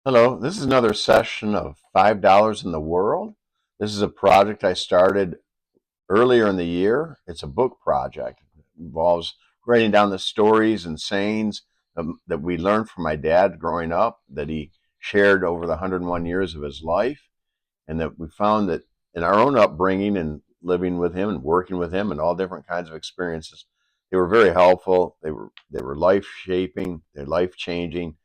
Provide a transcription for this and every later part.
Hello, this is another session of $5 in the World. This is a project I started earlier in the year. It's a book project. It involves writing down the stories and sayings that we learned from my dad growing up, that he shared over the 101 years of his life, and that we found that in our own upbringing and living with him and working with him and all different kinds of experiences, they were very helpful. They were life shaping, they're life changing,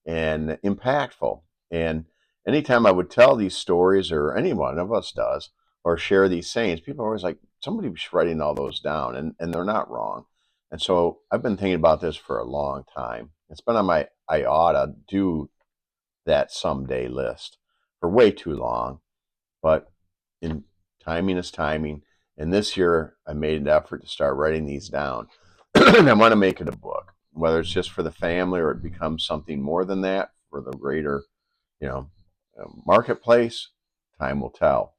and impactful. And anytime I would tell these stories, or any one of us does, or share these sayings, people are always like, somebody was writing all those down, and they're not wrong. And so I've been thinking about this for a long time. It's been on my I ought to do that someday list for way too long, but in timing is timing. And this year, I made an effort to start writing these down. And I want to make it a book, whether it's just for the family or it becomes something more than that for the greater, you know, marketplace. Time will tell.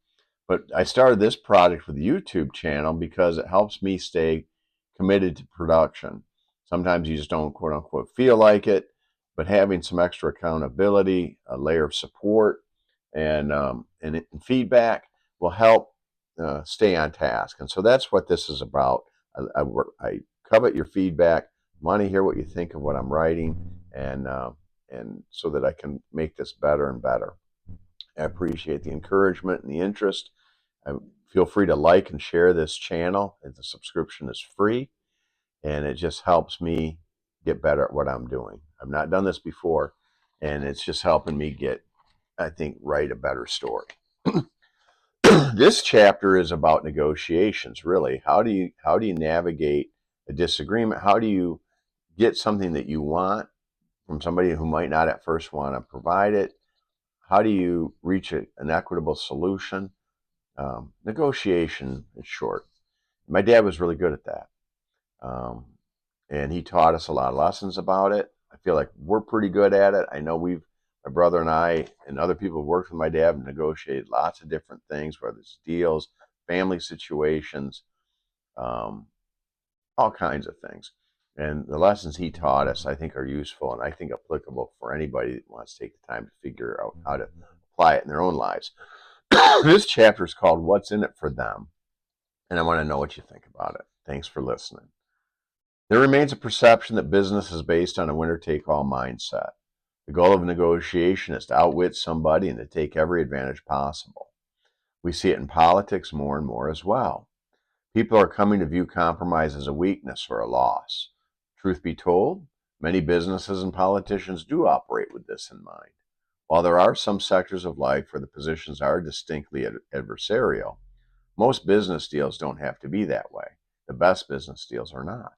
But I started this project with the YouTube channel because it helps me stay committed to production. Sometimes you just don't, quote unquote, feel like it, but having some extra accountability, a layer of support, and feedback will help stay on task. And so that's what this is about. I covet your feedback. Want to hear what you think of what I'm writing, and so that I can make this better and better. I appreciate the encouragement and the interest. Feel free to like and share this channel. The subscription is free, and it just helps me get better at what I'm doing. I've not done this before, and it's just helping me get, I think, write a better story. This chapter is about negotiations, really. How do you navigate a disagreement? How do you get something that you want from somebody who might not at first want to provide it? How do you reach an equitable solution? Negotiation, in short. My dad was really good at that. Um, and he taught us a lot of lessons about it. I feel like we're pretty good at it. I know my brother and I and other people who worked with my dad have negotiated lots of different things, whether it's deals, family situations, um, all kinds of things. And the lessons he taught us, I think, are useful and I think applicable for anybody that wants to take the time to figure out how to apply it in their own lives. This chapter is called What's in It for Them? And I want to know what you think about it. Thanks for listening. There remains a perception that business is based on a winner-take-all mindset. The goal of negotiation is to outwit somebody and to take every advantage possible. We see it in politics more and more as well. People are coming to view compromise as a weakness or a loss. Truth be told, many businesses and politicians do operate with this in mind. While there are some sectors of life where the positions are distinctly adversarial, most business deals don't have to be that way. The best business deals are not.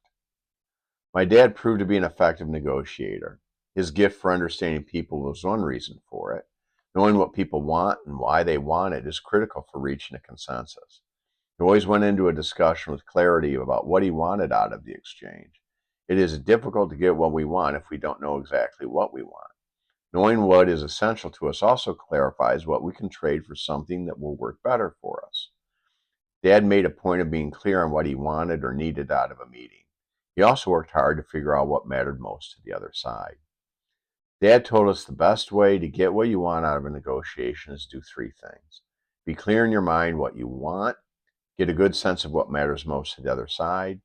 My dad proved to be an effective negotiator. His gift for understanding people was one reason for it. Knowing what people want and why they want it is critical for reaching a consensus. He always went into a discussion with clarity about what he wanted out of the exchange. It is difficult to get what we want if we don't know exactly what we want. Knowing what is essential to us also clarifies what we can trade for something that will work better for us. Dad made a point of being clear on what he wanted or needed out of a meeting. He also worked hard to figure out what mattered most to the other side. Dad told us the best way to get what you want out of a negotiation is do three things. Be clear in your mind what you want, get a good sense of what matters most to the other side,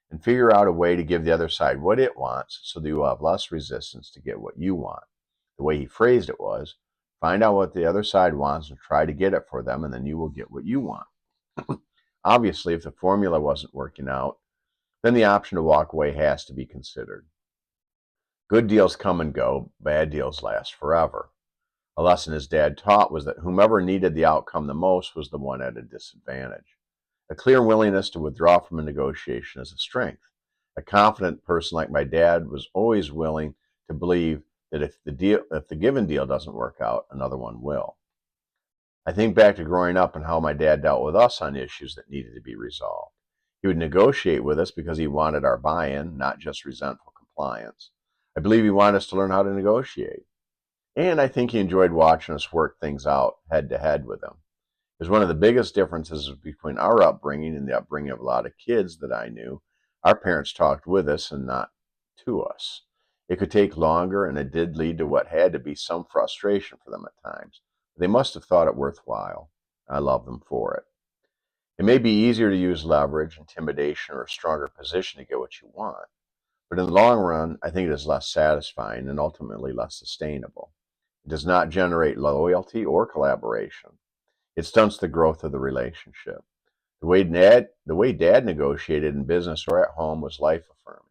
and figure out a way to give the other side what it wants so that you will have less resistance to get what you want. The way he phrased it was, find out what the other side wants and try to get it for them, and then you will get what you want. Obviously, if the formula wasn't working out, then the option to walk away has to be considered. Good deals come and go, bad deals last forever. A lesson his dad taught was that whomever needed the outcome the most was the one at a disadvantage. A clear willingness to withdraw from a negotiation is a strength. A confident person like my dad was always willing to believe that if the given deal doesn't work out, another one will. I think back to growing up and how my dad dealt with us on issues that needed to be resolved. He would negotiate with us because he wanted our buy-in, not just resentful compliance. I believe he wanted us to learn how to negotiate. And I think he enjoyed watching us work things out head to head with him. It was one of the biggest differences between our upbringing and the upbringing of a lot of kids that I knew. Our parents talked with us and not to us. It could take longer, and it did lead to what had to be some frustration for them at times. They must have thought it worthwhile. I love them for it. It may be easier to use leverage, intimidation, or a stronger position to get what you want, but in the long run, I think it is less satisfying and ultimately less sustainable. It does not generate loyalty or collaboration. It stunts the growth of the relationship. The way Dad negotiated in business or at home was life affirming.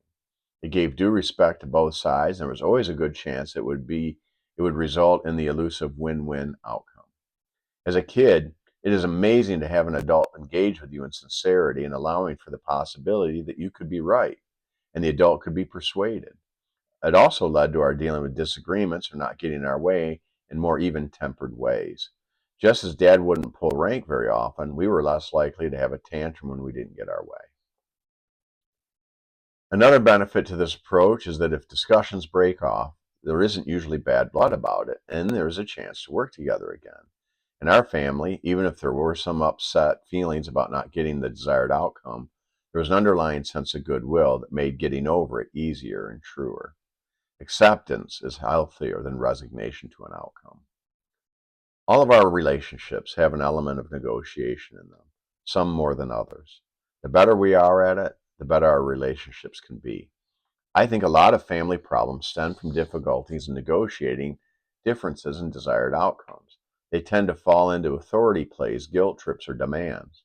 It gave due respect to both sides, and there was always a good chance it would result in the elusive win-win outcome. As a kid, it is amazing to have an adult engage with you in sincerity and allowing for the possibility that you could be right and the adult could be persuaded. It also led to our dealing with disagreements or not getting our way in more even-tempered ways. Just as Dad wouldn't pull rank very often, we were less likely to have a tantrum when we didn't get our way. Another benefit to this approach is that if discussions break off, there isn't usually bad blood about it, and there is a chance to work together again. In our family, even if there were some upset feelings about not getting the desired outcome, there was an underlying sense of goodwill that made getting over it easier and truer. Acceptance is healthier than resignation to an outcome. All of our relationships have an element of negotiation in them, some more than others. The better we are at it, the better our relationships can be. I think a lot of family problems stem from difficulties in negotiating differences in desired outcomes. They tend to fall into authority plays, guilt trips, or demands.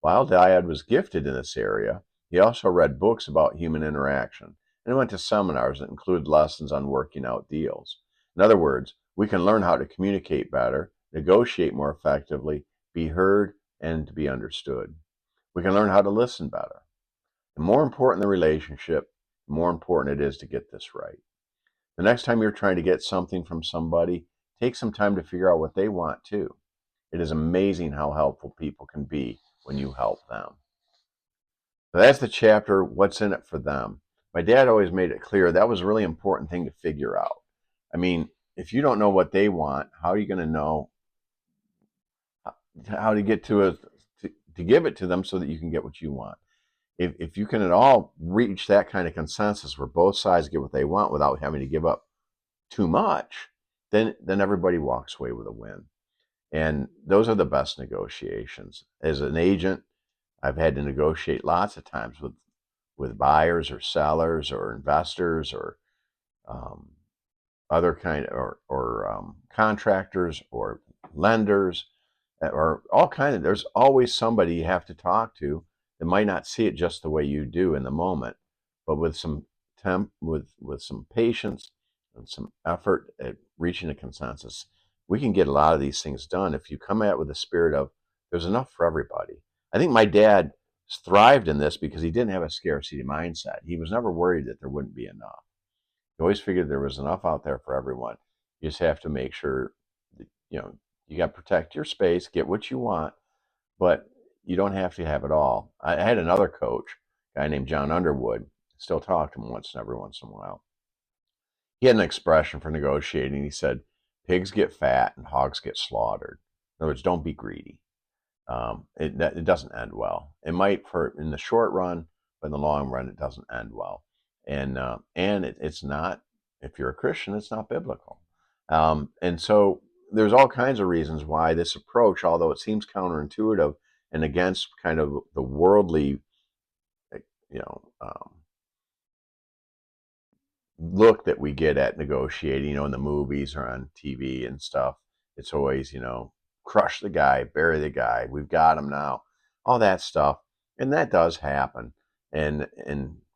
While Dad was gifted in this area, he also read books about human interaction and went to seminars that included lessons on working out deals. In other words, we can learn how to communicate better, negotiate more effectively, be heard, and to be understood. We can learn how to listen better. The more important the relationship, the more important it is to get this right. The next time you're trying to get something from somebody, take some time to figure out what they want too. It is amazing how helpful people can be when you help them. So that's the chapter, What's in It for Them. My dad always made it clear that was a really important thing to figure out. I mean, if you don't know what they want, how are you going to know how to get to give it to them so that you can get what you want? If you can at all reach that kind of consensus where both sides get what they want without having to give up too much, then everybody walks away with a win. And those are the best negotiations. As an agent, I've had to negotiate lots of times with buyers or sellers or investors or um, other kind or contractors or lenders or all kind of. There's always somebody you have to talk to that might not see it just the way you do in the moment, but with some with some patience and some effort at reaching a consensus, we can get a lot of these things done if you come at it with the spirit of there's enough for everybody. I think my dad thrived in this because he didn't have a scarcity mindset. He was never worried that there wouldn't be enough. He always figured there was enough out there for everyone. You just have to make sure that, you got to protect your space, get what you want, but you don't have to have it all. I had another coach, a guy named John Underwood, still talk to him every once in a while. He had an expression for negotiating. He said, pigs get fat and hogs get slaughtered. In other words, don't be greedy. It doesn't end well. It might for in the short run, but in the long run, it doesn't end well. It's not. If you're a Christian, it's not biblical. And so there's all kinds of reasons why this approach, although it seems counterintuitive and against kind of the worldly, you know, look that we get at negotiating, in the movies or on TV and stuff. It's always, crush the guy, bury the guy, we've got him now, all that stuff. And that does happen. And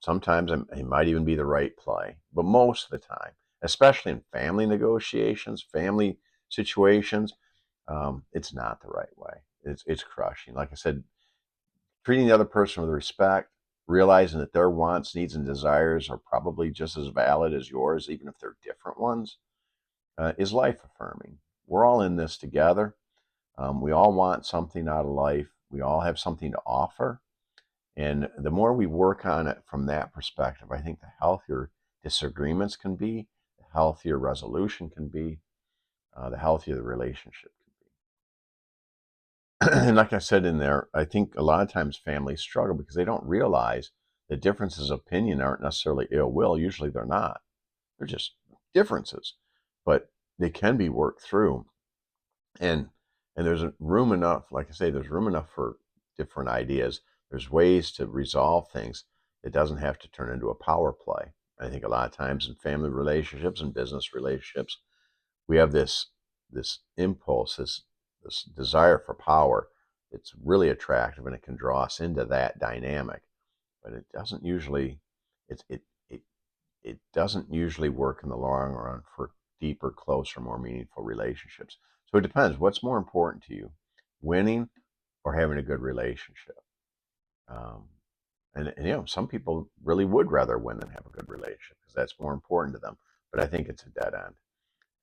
sometimes it might even be the right play. But most of the time, especially in family negotiations, family situations, it's not the right way. It's crushing. Like I said, treating the other person with respect, realizing that their wants, needs, and desires are probably just as valid as yours, even if they're different ones, is life affirming. We're all in this together. We all want something out of life. We all have something to offer. And the more we work on it from that perspective, I think the healthier disagreements can be, the healthier resolution can be, the healthier the relationship can be. And like I said in there, I think a lot of times families struggle because they don't realize that differences of opinion aren't necessarily ill will. Usually they're not. They're just differences, but they can be worked through. And there's room enough, like I say, there's room enough for different ideas. There's ways to resolve things. It doesn't have to turn into a power play. I think a lot of times in family relationships and business relationships, we have this impulse, this desire for power. It's really attractive and it can draw us into that dynamic, but it doesn't usually it it it, it doesn't usually work in the long run for deeper, closer, more meaningful relationships. So it depends. What's more important to you, winning or having a good relationship? Um, and some people really would rather win than have a good relationship because that's more important to them. But I think it's a dead end.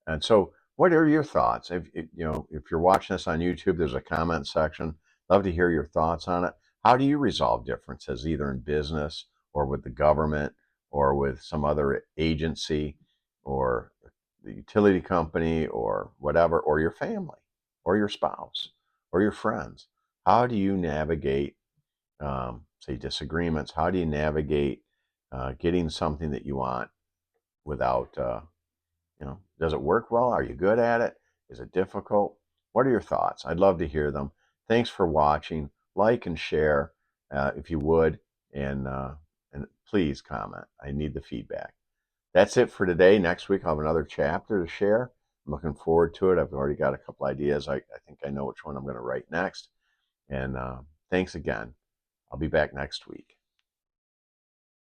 And so, what are your thoughts? If you're watching this on YouTube, there's a comment section. Love to hear your thoughts on it. How do you resolve differences, either in business or with the government or with some other agency or the utility company or whatever, or your family or your spouse or your friends? How do you navigate, say, disagreements? How do you navigate getting something that you want without does it work well? Are you good at it? Is it difficult? What are your thoughts? I'd love to hear them. Thanks for watching. Like and share if you would, and please comment. I need the feedback. That's it for today. Next week I'll have another chapter to share. I'm looking forward to it. I've already got a couple ideas. I think I know which one I'm going to write next. And thanks again. I'll be back next week.